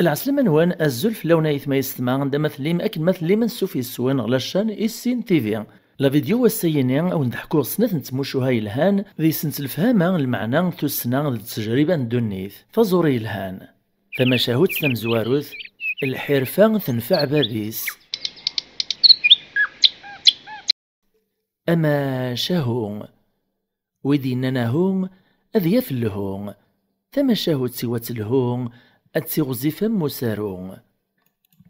العسلمة نوان الزلف لونا يثما يستمع عند مثليم أكل مثلي من سوفي السوان غلاشان السين تيفي. لا فيديو والسينين أو نضحكو سنة نتموشو هاي الهان ذي سنة الفهامة المعنى تسنى التجربة ندونيث فزوري الهان ثم شاهد تمزواروث الحرفة تنفع بابيس. أما شاهون ويديننا هون أذياف اللهون ثم شاهد سوى الهون أتسيغزي فم مسارون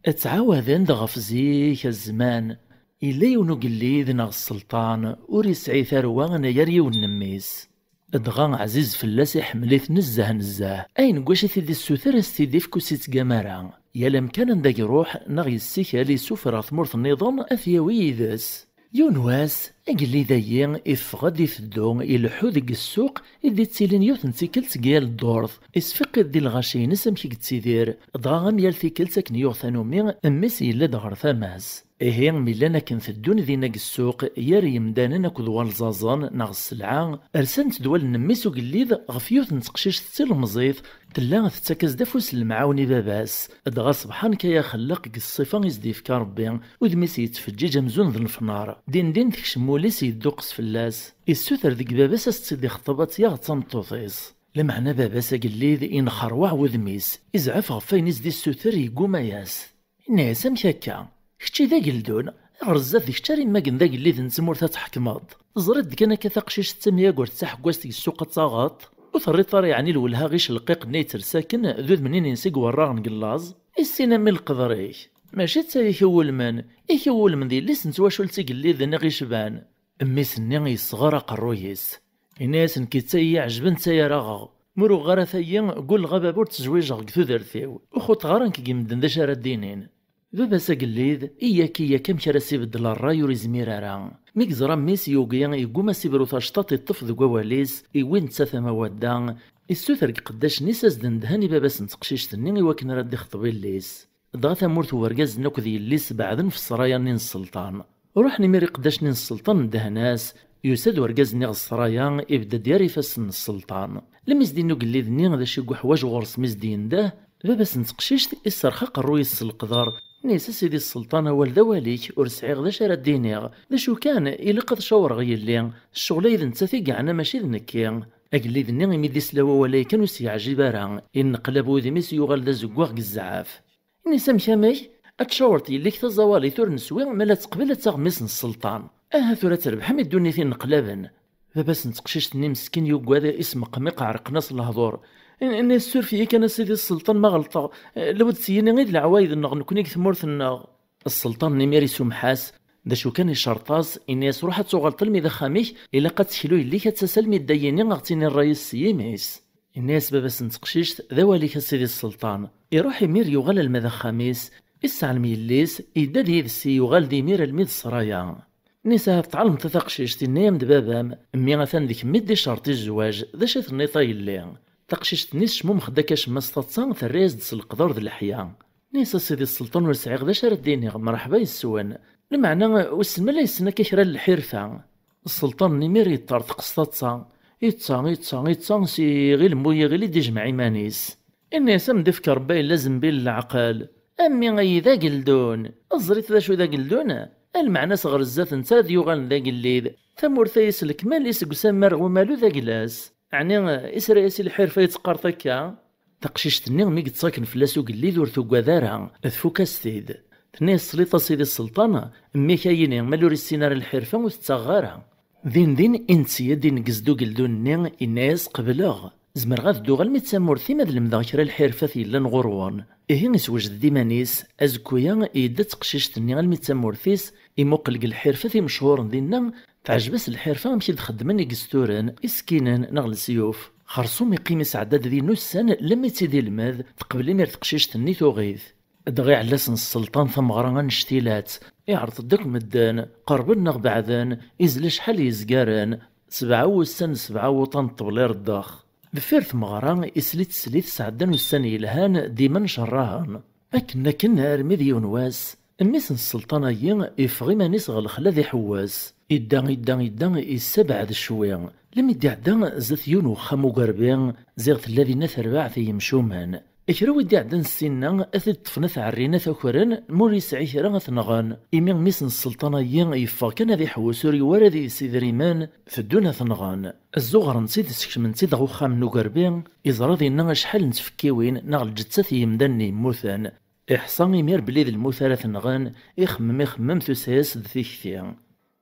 أتعاوذن دغف زيك الزمان إلا يونو قليذ نغ السلطان وريسعي ثروان يري ونميس أدغان عزيز فلاس يحمليث نزه أين قوشي ذي السوثر استيدي في كوسيت قمارا يلم كان نداك يروح نغي السيكالي سوفر ثمورث النظام أثيوي ذس يونواس أقلي ذايين إفغد يفدو إلحو ذيك السوق إذي تسيلين يوثن تيكل تقيال الدورث إسفق ذي الغاشين سمكي تسيدير ضاغم يال تيكل تاكن يوثنو مين أمس إلا دغر ثماس إهين ميلانا كنفدون ذي ناق السوق ياري يمدانا كذ والزازان ناغ السلعة أرسنت دوال نميسو قليذ غفيوث نتقشيش تسيل مزيث تلا تتاكز دافوس المعاوني باباس أدغا صبحان كيا خلق الصفة يزديف كربي ودميس يتفجج مزون ذن الفنار دين تكشموليس يدوقس فلاس السوثر ذيك باباس استدي خطبات يا تنطوطيس لمعنى باباس قليذ إن خروع وذميس إزعف غفاين يزدي السوثر يقوم ياس الناس مشاكا كتشي ذا قلدون غرزات ذيك شاري ما قن ذا قليذ نسمور تحكمض زرد كان كثقشيش تسمية قرد تحكواس ديك السوق تاغاط وثري طاري يعني الولها غيش القيق نيتر ساكن ذوذ منين ينسيق وراغن قلاز السينا من القدريك ماشي تسالي يكول من ذي اللي سنتواشو لتقلي ذا غيش بان اميس النغي صغار قرويس الناس نكيتاي عجبن تايا راغا مرو غارا ثايا قول غابابور تزويج غك ذرثيو وخوت غارن كي مدن ذا شارع الدينين بابا ساقليذ إياكي كم كراسي بدل الراي وريزمير راه ميك زرا ميس يوغيان يقوم سيبرو ثاشطاط يطفذ قواليس يوين تساثا موادان السوثرق قداش نيساس دندهاني بابا سنتقشيش تنيني وكن راد يخطب الليس ضغط مورث ورقاز نكذي الليس بعدن في السرايا نين السلطان روح نميري قداش نين السلطان ندهناس يساد ورقاز نيغ السرايا يبدا دياري فاسن السلطان لمزدينو قليذ نيغ ذا شي حواج غورس مزدين ده بابا سنتقشيش السرخاق الرويس القدر نيسا سيدي السلطان والدا واليك ورسعيغ ذا شارع الدينيغ ذا شو كان إلا قد شاور غيلي الشغل إذا نتا قعنا ماشي ذنكي أقلي ذني ميدي سلاوا ولا كانوا سيعجب راه إن قلبو ذميس يغال ذا زقواغ الزعاف نيسا مشامي أتشاورتي ليك تزوالي ثور نسوي مالا تقبل تغمس السلطان ثورة تربح مي الدنيا في نقلابن فباس نتقشيش ني مسكين يوكوا ذا اسم قميق عرقناص الهضور إن السور فيه كان سيدي السلطان ما غلطا لو تسيني غير العوايد نكونيك ثمورث الناغ السلطان نميري سمحاس ذا شو كان الشرطاس إني يسروح تغلط المي ذا خاميك إلا قد تشيلو اللي كتسلمي الديني غتيني الرئيس سيميس الناس باباس نتقشيش ذا واليك سيدي السلطان يروح يمير يغال المذا خاميس يسعى الميليس يداد يدسي يغال ديمير الميد السرايا نسا تعلم تثقشيش تنيم دبابام مي غثان ديك مدي شرطي الزواج ذا شث النيطا يلي تقشيش نيس شموم خدا كاش مستطسان ثريز دس القدر ذا الحياة نيسا سيدي السلطان ورسعيغ ذا شارد ديني مرحبا يسوان المعنى وسما لا يسنا كيشرا الحرفة السلطان نمير يطارطق قسطاطسا يتصان سي غير المويا غير دي جمع مانيس الناس مدفكر باين لازم بين العقل أمي غي ذا قلدون أزريت ذا شو ذا قلدون المعنى صغر الزات نتا ديوغان ذا قليد ثمورثا يسلك مال يسق سمر ومالو ذا قلاس يعني إسرائيسي الحرفة يتقارطكا تقشيش تنيغ مي قد فلاسو قليد ورثو قذارها أثفوكا ستيد تنيغ السليطة سيدي السلطانة مي كايني مالو ريسينار الحرفة وتتغارها ذين انسيا دين قزدو قلدون نيغ الناس قبلغ زمر غاث دوغال ميتسامورثي ماد المذاكرة الحرفة ثيلا نغروان إيه يسوجد ديمانيس أزكويا إيدا تقشيش تنيغ الميتسامورثيس إموقلق الحرفة ثي مشهور دينا تعجبس الحرفة مشي تخدمن يقستورن إسكينن نغل سيوف خرصوم يقيم سعداد ذي نوسان لما تيدي الماذ تقبل مير تقشيش تني ثوغيث دغي علاسن السلطان ثمغران نشتيلات يعرض داك مدان قربنا بعدان يزل شحال يزقارن 7 وطن طبلير الداخ دفير ثمغران سليت سعدان وسان يلهان ديما شراهن كنا رمي يونواس الميسن السلطانيين يفغي مانيس غلخلا ذي حواس يدا يسبعد شوية لم يدعدا زث يونو خامو قربين زيغت الذي نثر في يمشومان إكرا ودي عندن السنة أثد طفنت عرينا ثكرن موري سعي كرا ثنغان إمي ميسن السلطنة يفا كان ذي حوسوري ورا ذي سيدريمان ثدونا ثنغان الزغر نسيد سكشمن سيد غوخام نوغربين إزرا ذينا شحال نتفكيوين نغل الجتسة يمدني موثان إحصان يمير بليد الموثالة ثنغان يخمم ثساس ذثيكتيا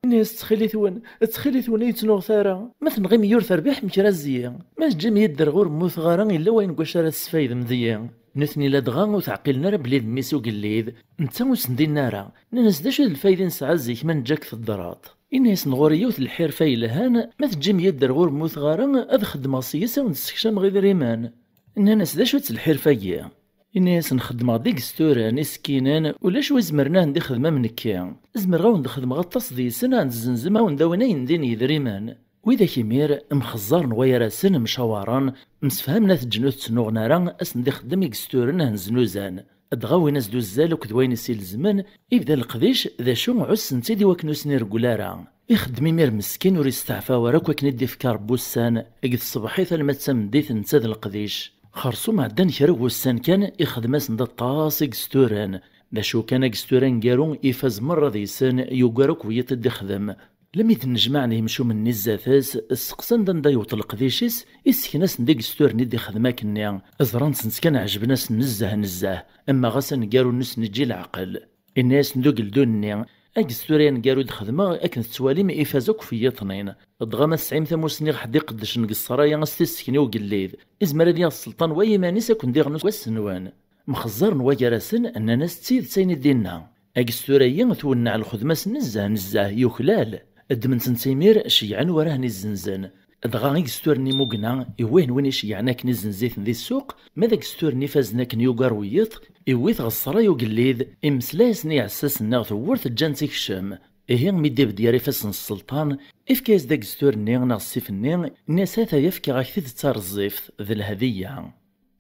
الناس تخليثون يتنوغ ثارا مثل غيم يورث ربيح مكرازية ما جم يدر غور موثغارا إلا وين قشرة السفايد مذيا نثني لدغا وتعقلنا بليد ميسو قليد نتا وسندين نارا ناس داش الفايدة نسعى زيك من جاك في الضرات الناس نغوري يوث الحير فايلهان ما تجم يدر غور موثغارا أذ خدمة سياسة ونستكشم غير ريمان الناس داش الحير فايا الناس نخدم ديك ستورة نسكينان ولاش وزمرنا ندي خدمة من كيا زمر غاو نخدم غطاس دي سنة نزنزمها ونداونا يندين يدريمان وإذا كيمير مخزار نوايا راسن مشاوران مسفهمنا تجنوث تسنوغ نارا أس ندي خدم يك ستورة نهنزنوزان أدغاوي ناس دوزال وكدوين يسيل الزمن يبدا القديش ذا شو عس نتيدي وكنو سنير قولارا يخدم يمير مسكين وريستعفى وراك وكن يدي فكار بوسان اقد الصباحيث المتسم ديث نتاد القديش خرصو معدن كرو وسان كان يخدماس ندا طاسق ستوران دا شو كان ستوران قارون يفاز مرة ديسان يوقاروك ويتدي خدم لم يتنجمعني يمشو من نزاثاس السقسان دا يوطلق ديشيس يسكناس نديك ستور ندي خدماك النيا ازران سنسكان عجبناس نزاه اما غاسن قارو نس نجي العقل الناس ندوق لدون النيا اك ستوريان قارو دخدمة اكن التواليم يفازوك في يطنين الضغامة سعيم ثموسني غحد يقدش نقصرايا استسكني وقليد إزمرا ديال السلطان ويمانيسا كون ديغ نوس والسنوان مخزر نوايا راسن أن ناس تسيد سين دينا أكستوريا تونع الخدمة نزاه يخلال الدمن سنتيمير شيعان وراه نزنزن دغا أكستورني موقنا إوين وين شيعناك نزنزيت ذي السوق ماذا أكستورني فازناك نيوغار ويط إويث غصرا يقليد إمسلاسني عساس الناغ ورث جانتيك الشام إيه ميدي بدياري فاسن السلطان إفكاز داك ستورني نا الصيفني الناس هذا يفكي غاكثي تتار الزيف ذي الهدية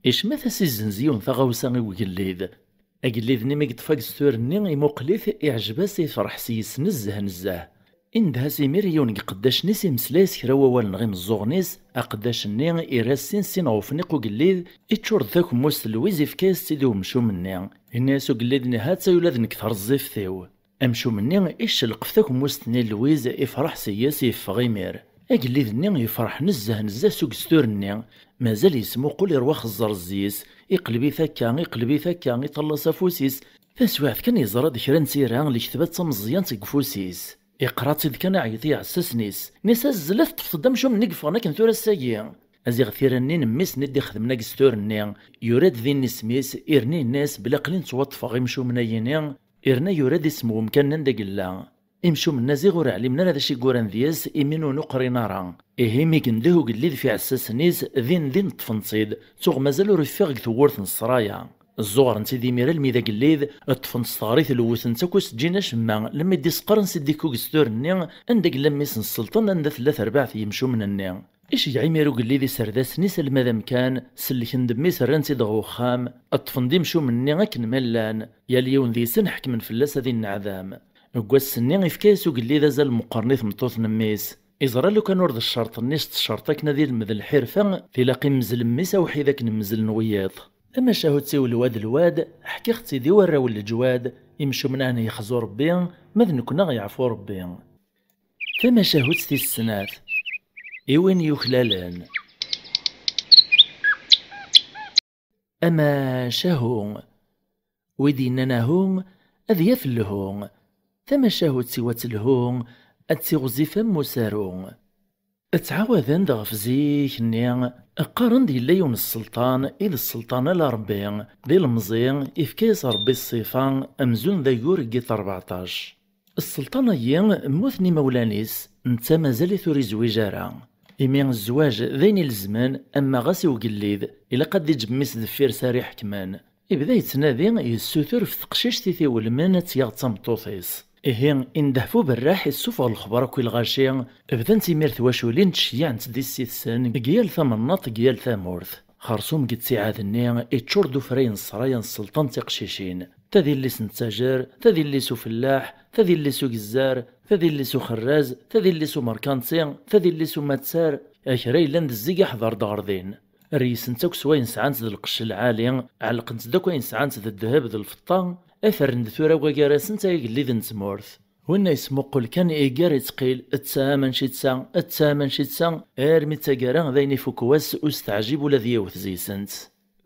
إيش ماذا سيزنزيون ثغاوسا وقليد أقليد نمي قد فاق ستورني يموقليث إعجباس يفرح سيس نزاه إندها سيميريون قداش نسي مسلاس كراوا والنغيم الزوغنيس أقداش ني إراسين سين غوفنيق وقليد إتشور ذاك موس الويز إفكاز سيدو مشو مني الناس وقليد نهات يولاد نكثر الزيف ثيو أمشو مني إيش القفتاك موستني لويز يفرح سياسي يفغيمير أقليد الني يفرح نزاه سوق ستورني مازال يسمو قول يرواخ الزرزيس يقلبي ثكا يطلص فوسيس فاسواعث كان يزرد كرا نسيران اللي كتبات تمزيان تقفوسيس يقرات إذ كان عيطي عساسنيس نيسا الزلف تفضل مشو من نقفغنا كنثور الساقية أزيغ ثيراني نميس ندي خدمنا قستورني يوراد ذي نسميس إرني الناس بلا قلين توطفغ يمشو منايني إرنا يوراد اسمو مكان ندق الله يمشو من نازيغ ور علمنا هذا شي قوران ذياس إمينو نقري نارا إيه ميكن دهو قليد في عساسنيس ذين طفنصيد توغ مازالو رفيق ثورث نصرايا الزغر نتي دي ميرا الميدا قليد الطفنص صغاريث الوثن تاكوس تجينا شما لما يدي سقرن سيدي كوكستورني عندك لميس السلطان عند 3/4 يمشو من النيا إيش يعيميرو قليدي سرداس نيس المذا كان سلكن دمي سرانتي دغو خام الطفن دي مشو مني غاكن ملان يا اليون ذي سن حكمن فلاس هذي النعذام قواس سني يفكاسو قليدا زال مقرنيث مطوث نميس إزرا لو كان ورد الشرط نيس تشرطك نذي المذ الحرفة في لاقي مزل ميسا وحيداك نمزل نوياط أما شاهدتي الواد حكي اختي دي ورا والجواد يمشو من أنا يخزو ربي ماذ كنا غيعفو ربي فما شاهدتي السنات إيوين يخلالان أما شاهون ويديننا هون أذياف اللهون ثم شاهدتي واتلهون أتسيغزي فم مسارون اتعاوذن دغف زيك نيا قارن دي ليون السلطان إذ السلطان الأربعين دي المزيان إفكاس ربي الصيفان أمزون ذا يورقي 14 السلطان أيان موثني مولانيس نتا مازال ثوري زويجارا إمين الزواج ذيني الزمان أما غاسي وقليد إلا قد يجميس دفير ساري كمان إبدا يتنادي يسوثر في تقشيش تيثي والمان تياغ تمطوطيس إيه إندهفو بالراح السوف الخبر كل غاشي بدا تيمير ثواشولين تشيع نتدي السيتسان قيال ثمناط قيال ثامورث خرصوم قد سعادني يتشردو فرين الصرايا السلطان تقشيشين تذي اللي سنتاجر تذي اللي سو فلاح تذي اللي سو جزار تذي اللي سو خراز تذي اللي سو مركانتي تذي اللي سو ماتسار أكراي لاند الزيق حضر داردين ريسنت اك سواين سعانت ذا القش العالي علقنت داك وين سعانت ذا الذهب ذا الفضة اثرند ثورا وكاراسنت يقلي ذا نتمورث وين يسمقل كان إيجار يتقيل التامن شي تسا التامن شي تسا ارمي تاقارا ذاين يفوكواس استعجب ولا ذيوث زيسنت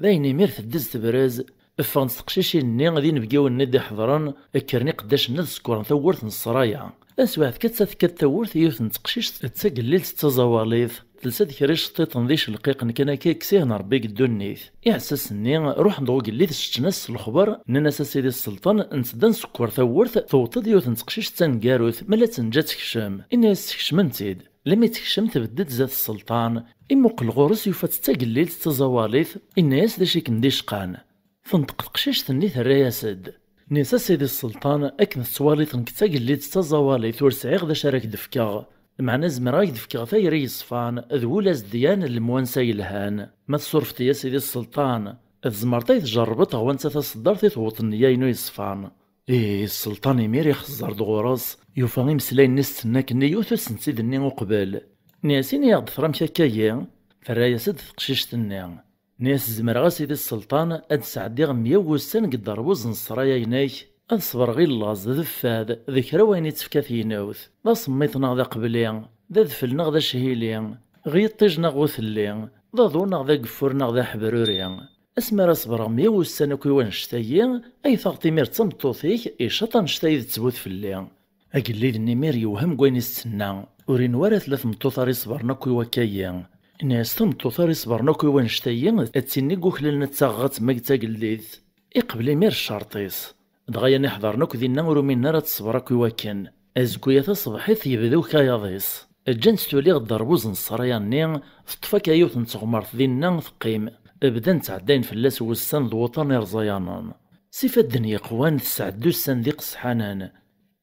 ذاين يمير تدز تبرز افغن تقشيشي الني غادي نبقاو ندي حضران اكرني قداش ند سكورن ثورت نصرايا اسواث كتثكت ثورت يوث نتقشيش تسقليل تتزواليث تلسد كريش طيطن ذيش القيق نكنا كيكسيه نربي قدونيث إعساس ني روح ندغو قليت شتناس الخبر نناس سيدي السلطان نسدان سكور ثورت ثوطد يوث نتقشيش تنقاروث ملا تنجا تكشم إنا يستكشمنتيد لما تكشم تبدد ذات السلطان إموق الغورس يوفا تتقليل تتزواليث إنا ياس داشي كنديش قان فنطق تقشيش تني ثرياسد نيسا سيدي السلطان أكن ثواليث نكتاقليل تتزواليث ورسعيغ ذا شارك دفكا معنا زمراك دفكا ثايري يصفان ذولاز ديان الموانسا يلهان ما تصرفت يا سيدي السلطان الزمرتي تجربت غوانسا تصدرتي توطنيا ينو يصفان السلطان يمير يخزر دغورس يوفا مسلاين نستنا كني يوثو سنسيد ني وقبل نياسين يغد فرامك كايا فرايا سد تقشيشتني ناس زمرا سيدي السلطان اد سعدي غمية وسان قد ربوز نصرايا ينايك أذ صبر غير لاز ذفاد ذكرى وين يتفكا في نوث ذا صميتنا ذا قبلي ذا ذفلنا ذا شهيلي غي طيجنا غوثلي ذا ذونا ذا قفورنا ذا حبروري اسمر اصبر مية وسانو كيوان شتايا اي ثغطي مير تمطوثيك اي شطان شتاي تزبوث في اللي اقلي ذني مير يوهم قوين يستنى ورين ورا ثلاث مطوثاري صبرنا كيوا كايا ناس تمطوثاري صبرنا كيوان شتايا اتسيني قوخلنا تساغات مقتا قليث اقبلي مير الشرطيس دغيا نحضر نوك ذي النمر من نار تصبرك وكن ازكويا تصبحيث يبدو كاياضيس الجنس تولي غدربوز نصرياني فطفاك ايوت نتغمرت ذي النام ثقيم ابدا نتعداين فلاس وسان الوطن يرزيانان سيف الدنيا قوان تسعدو السان ذي قصحانان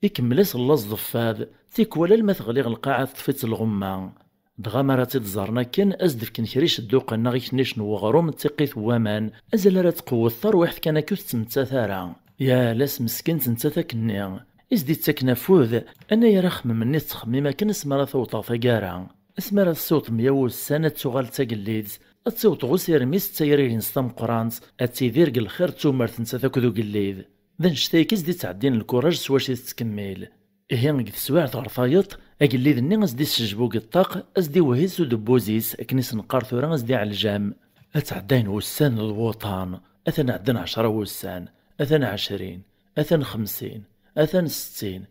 يكملاس اللاز ضفاذ تيكوالا المثغلي القاعة طفيت الغمان دغا مراتي تزارنا كان ازدف كن كريش الدوق ناغيك نيش نوغروم تيقيث وامان ازال راه تقوى الثار واحد كان كوث تمتاثارا يا لاس مسكنت انت ثاكني ازدي تسكن فوذ انا يا رخم مني تخميمه كان اسمرا ثوطا ثقارا اسمرا الصوت مياو السنة تغال تاقليدز اتسوط غسير ميس تايرين نستم قرانس اتيذير الخير تومرت انت ثاكذو قليد ذا نشتايك ازدي تعدين الكوراج سواشي تكمل إيه قد سواع تغرفايط أقليد الني ازدي سجبوك الطاق ازدي وهيس ودبوزيس اكنيس نقار ثورا ازدي على الجام اتعدين وسان الوطن اثنا عدن 10 وسان أثن 20 أثن 50 أثن 60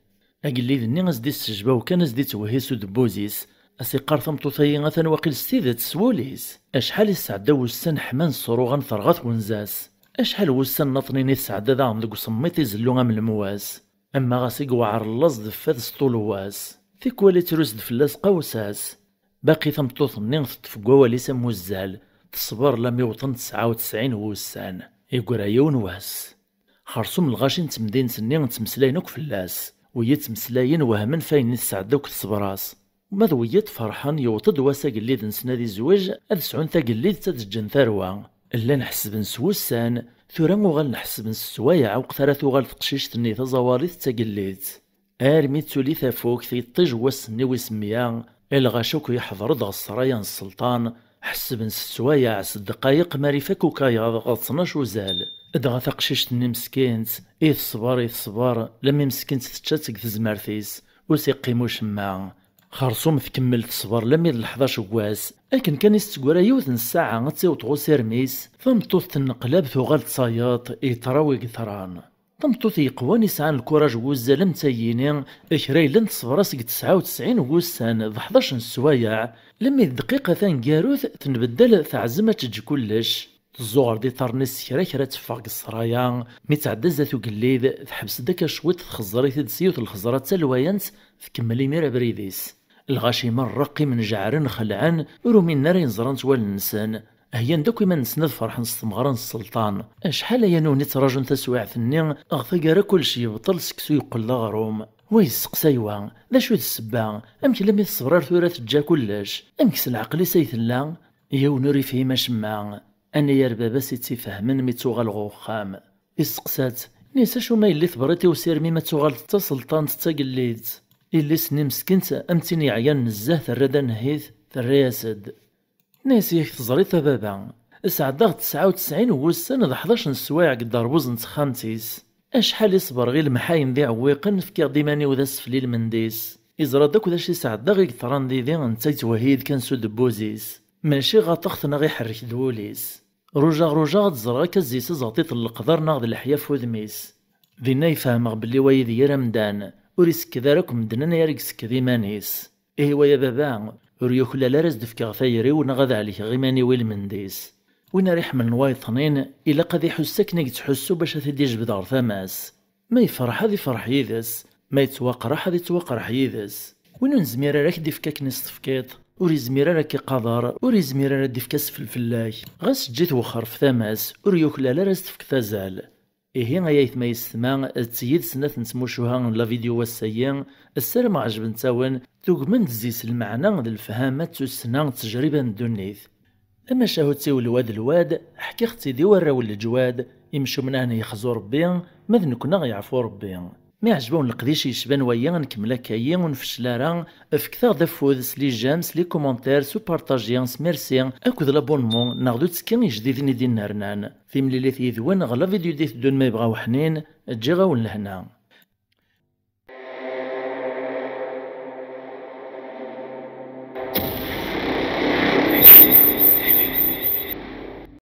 أقليد الني ازدي السجبة وكان ازدي توهيس ودبوزيس أسي قارثم طوثي أثن واقيل ستيدة سووليس أشحال يسعدا وسان حمان صروغا ثرغات ونزاس أشحال وسان نطنيني تسعدا ذا عمدك وصميتي زلوغا من المواس أما غاسي قوعر اللز دفاذ سطولواس في كوالي تروس دفلاس قوساس باقي ثمطوث منين تطفقوا وليس موزال تصبر لم يوطن 99 وسان يقرا يون واس خرصوم الغاشي نتمدين سني نتمسلاينوك فلاس ويتمسلاين وهمن فاين تسعدوك تصبراس وماذا ويت فرحان يوطد واسا قليد نسنا دي زواج هاد سعون تا قليد تتجن ثروة الا نحسب نسوسان ثورا وغال نحسب نسوايع وقترا ثوغال تقشيش تني تزواليت تا قليد ارمي تولي ثافوك ثيطيج واسني ويسميا الغاشوك يحضر دغ السرايا السلطان حسب نسوايع 6 دقايق ماريفاك وكايا غطناش وزال دغا ثقشيشتني مسكينت صبار لما مسكينت تتشاتك في زمارتيس وسيقيمو شماع خرصوم تكمل تصبر لما 11 واس لكن كان يستقورا يوث الساعة غتسيوط غوسير ميس فمطوث النقلاب ثوغال تصاياط يتراوي قثران طمطوث يقواني سعان الكوراج وزال متاينين اكراي لن تصبر اسك 99 وسان 11 سوايع لما الدقيقة ثان كاروث تنبدل تعزمة تجي كلش الزغر دي طرنس كرا تفاق السرايا مي تعدى زاتو قليد تحبس داك شويت تخزري تدسيوت الخزرات تالواينت تكملي ميرا بريديس الغاشي مرقي من جعرن خلعان رومي النار ينزران توال النسان هيا ندوك ما نسند فرح نستمغران السلطان اشحال يا نوني تراجن تسواع ثني اغثقارا كلشي يبطل سكسو يقل غروم ويسقسايوا ذا شو السبا امك لم يتصبرار ثورة تجا كلش امكس العقل سيثلا يا ونوري فيه ما شمع أنا يا ربابا سيتي فهمن مي توغال غوخام إسقسات نيسا شو ما يلي ثبرتي وسيرمي ما توغال تا سلطان تا قليت إلي سني مسكنت أمتيني عيان نزاه ثرادا نهيث ثرياسد ناسيك تزريط بابا سعداغ 99 وسن د 11 سوايع قد ربوز نتخامتيس اشحال يصبر غير المحاين ذي عويقن فكيغ ديماني وذا السفلي المنديس إزرا داك داك سعداغ يقطران ذي نتايت وهيد كان سود بوزيس ماشي غاطخت غي حرك دوليس رجا تزرغا كزيس زغطيط القدر ناغد الحياف وذميس ذينا يفهمغ بلي وايد يا رمدان وريسك ذاك مدننا يرقسك ديمانيس إيه ويا بابا وريوك لا لاراز دفكا ثايري ونغذا عليك غيماني ويلمنديس وين ريح من وايطنين إلا قد يحسك نيك تحسو باش تدي جبد غير ثماس ما يفرح هذي فرح يدس ما يتوقرح هذي توقرح يدس وين نزمير راك ديفكاك نستفكيط وري زمير راك قدر وري زمير راك ديفكا سفل فلاك غاس جيت وخر في ثماس وريوك لا لاراز تفك تزال إيه غايث ما يستمع تسيد سنة نسموشوها لا فيديو والسيان السلام عجب نتاون توقمن تزيس المعنى ذي الفهامات السنة تجربة دونيث أما شاهدتي الواد الواد حكي اختي دي وراو الجواد يمشو من هنا يخزو ربي ماذ نكون غيعفو ربي ما يعجبون القديش يشبان ويا نكمل كايا ونفشلا راه فكثر دافوذ لي جامس لي كومونتير سو بارطاجيان ميرسي اكود لابونمون ناخدو تسكين جديدين ديال نارنان في مليليت يذوان غلا فيديو ديت دون ما يبغاو حنين تجي غاون لهنا.